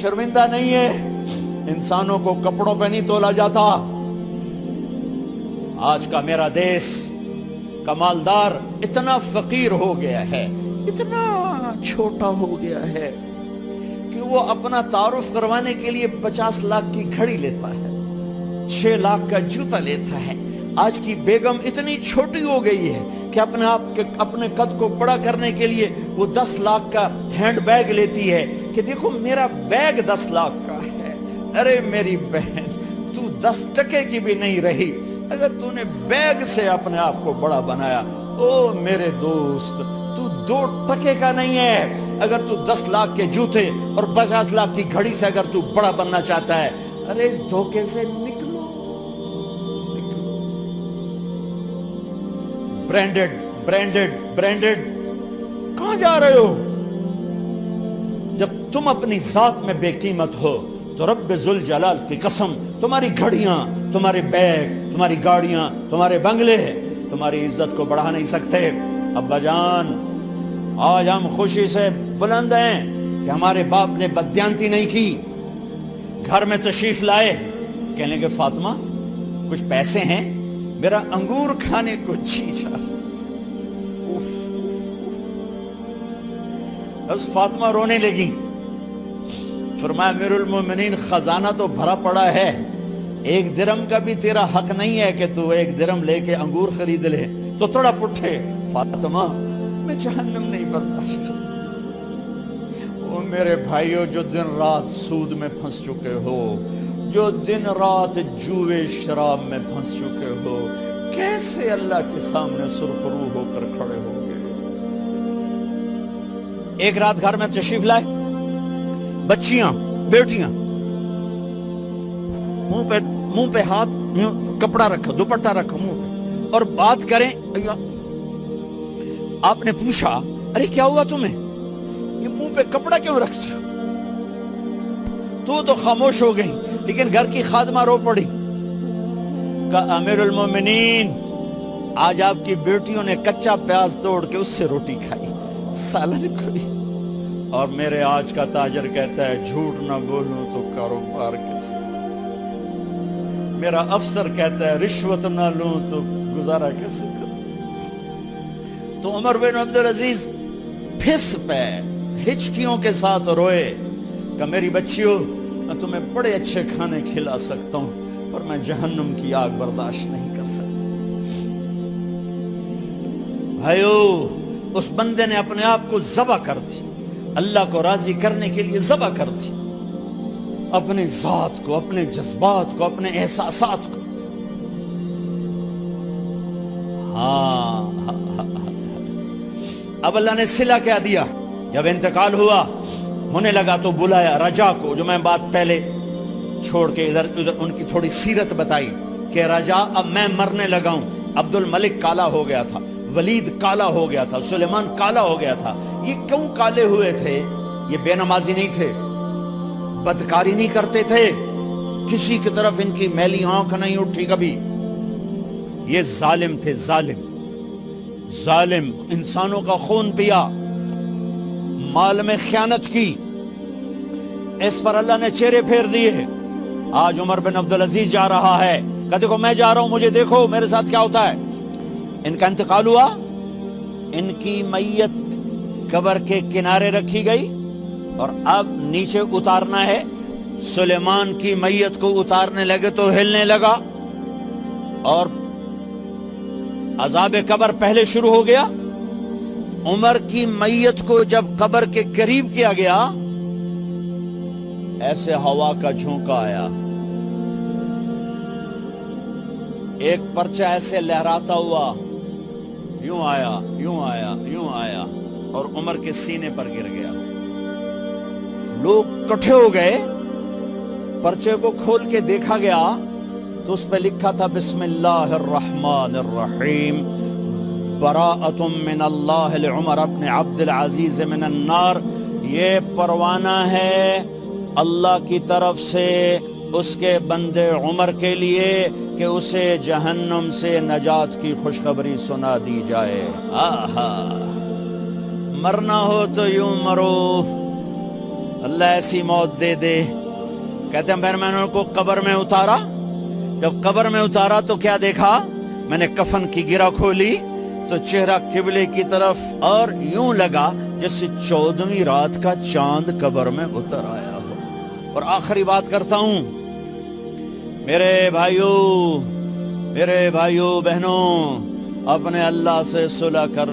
شرمندہ نہیں ہے، انسانوں کو کپڑوں پہ نہیں تولا جاتا۔ آج کا میرا دیس کا مالدار اتنا فقیر ہو گیا ہے، اتنا چھوٹا ہو گیا ہے کہ وہ اپنا تعارف کروانے کے لیے 50 لاکھ کی گھڑی لیتا ہے، 6 لاکھ کا جوتا لیتا ہے۔ آج کی بیگم اتنی چھوٹی ہو گئی ہے کہ اپنے قد کو بڑا کرنے کے لیے وہ 10 لاکھ کا ہینڈ بیگ لیتی ہے کہ دیکھو میرا بیگ 10 لاکھ کا ہے۔ ارے میری بہن، تو 10 ٹکے کی بھی نہیں رہی اگر تو نے بیگ سے اپنے آپ کو بڑا بنایا۔ او میرے دوست، تو 2 ٹکے کا نہیں ہے اگر تو 10 لاکھ کے جوتے اور 50 لاکھ کی گھڑی سے اگر تو بڑا بننا چاہتا ہے۔ ارے اس دھوکے سے نکلو۔ برینڈڈ برینڈڈ برینڈڈ، کہاں جا رہے ہو؟ جب تم اپنی ذات میں بے قیمت ہو تو رب ذوالجلال کی قسم، تمہاری گھڑیاں، تمہارے بیگ، تمہاری گاڑیاں، تمہارے بنگلے تمہاری عزت کو بڑھا نہیں سکتے۔ ابا جان، آج ہم خوشی سے بلند ہیں کہ ہمارے باپ نے بددیانتی نہیں کی۔ گھر میں تشریف لائے، کہنے کہ فاطمہ کچھ پیسے ہیں، میرا انگور کھانے کو جی چاہ رہا۔ بس فاطمہ رونے لگی۔ فرمایا امیر المومنین، خزانہ تو بھرا پڑا ہے، 1 درہم کا بھی تیرا حق نہیں ہے کہ تو 1 درہم لے کے انگور خرید لے۔ تو تڑپ اٹھے، فاطمہ میں جہنم نہیں برداشت کر سکتا۔ او میرے بھائیو، جو دن رات سود میں پھنس چکے ہو، جو دن رات جوے شراب میں پھنس چکے ہو، کیسے اللہ کے سامنے سرخرو ہو کر کھڑے ہو گئے؟ ایک رات گھر میں تشریف لائے، بچیاں، بیٹیاں، منہ پہ ہاتھ، کپڑا رکھا، دوپٹہ رکھا منہ پہ، اور بات کریں۔ آپ نے پوچھا ارے کیا ہوا تمہیں، یہ منہ پہ کپڑا کیوں رکھتے ہو؟ تو خاموش ہو گئی، لیکن گھر کی خادمہ رو پڑی۔ کہا امیر المومنین، آج آپ کی بیٹیوں نے کچا پیاز توڑ کے اس سے روٹی کھائی، سالن کھائی، اور میرے آج کا تاجر کہتا ہے جھوٹ نہ بولوں تو کاروبار کیسے؟ میرا افسر کہتا ہے رشوت نہ لوں تو گزارا کیسے کروں؟ تو عمر بن عبدالعزیز پھس پہ ہچکیوں کے ساتھ روئے کہ میری بچیوں، میں تمہیں بڑے اچھے کھانے کھلا سکتا ہوں پر میں جہنم کی آگ برداشت نہیں کر سکتا۔ بھائیو، اس بندے نے اپنے آپ کو ذبح کر دی، اللہ کو راضی کرنے کے لیے ذبح کر دی، اپنے ذات کو، اپنے جذبات کو، اپنے احساسات کو۔ اب اللہ نے صلہ کیا دیا، جب انتقال ہونے لگا تو بلایا رجا کو، جو میں بات پہلے چھوڑ کے ادھر ان کی تھوڑی سیرت بتائی کہ رجا اب میں مرنے لگا ہوں۔ عبد الملک کالا ہو گیا تھا، ولید کالا ہو گیا تھا، سلیمان کالا ہو گیا تھا۔ یہ کیوں کالے ہوئے تھے؟ یہ بے نمازی نہیں تھے، بدکاری نہیں کرتے تھے، کسی کی طرف ان کی میلی آنکھ نہیں اٹھی کبھی۔ یہ ظالم تھے، ظالم، انسانوں کا خون پیا، مال میں خیانت کی، اس پر اللہ نے چہرے پھیر دیے۔ آج عمر بن عبدالعزیز جا رہا ہے کہ دیکھو میں جا رہا ہوں، مجھے دیکھو میرے ساتھ کیا ہوتا ہے۔ ان کا انتقال ہوا، ان کی میت قبر کے کنارے رکھی گئی اور اب نیچے اتارنا ہے۔ سلیمان کی میت کو اتارنے لگے تو ہلنے لگا اور عذاب قبر پہلے شروع ہو گیا۔ عمر کی میت کو جب قبر کے قریب کیا گیا، ایسے ہوا کا جھونکا آیا، ایک پرچہ ایسے لہراتا ہوا یوں آیا، یوں آیا، یوں آیا اور عمر کے سینے پر گر گیا۔ لوگ کٹھے ہو گئے، پرچے کو کھول کے دیکھا گیا تو اس پہ لکھا تھا بسم اللہ الرحمن الرحیم، براءۃ من اللہ لعمر بن عبد العزیز من النار۔ یہ پروانہ ہے اللہ کی طرف سے اس کے بندے عمر کے لیے کہ اسے جہنم سے نجات کی خوشخبری سنا دی جائے۔ آہا، مرنا ہو تو یوں مرو، اللہ ایسی موت دے دے. کہتے ہیں پھر میں نے ان کو قبر میں اتارا. جب قبر میں اتارا تو کیا دیکھا؟ میں نے کفن کی گرہ کھولی تو چہرہ قبلے کی طرف، اور یوں لگا جیسے 14ویں رات کا چاند قبر میں اتر آیا ہو. اور آخری بات کرتا ہوں، میرے بھائیوں بہنوں، اپنے اللہ سے صلح کر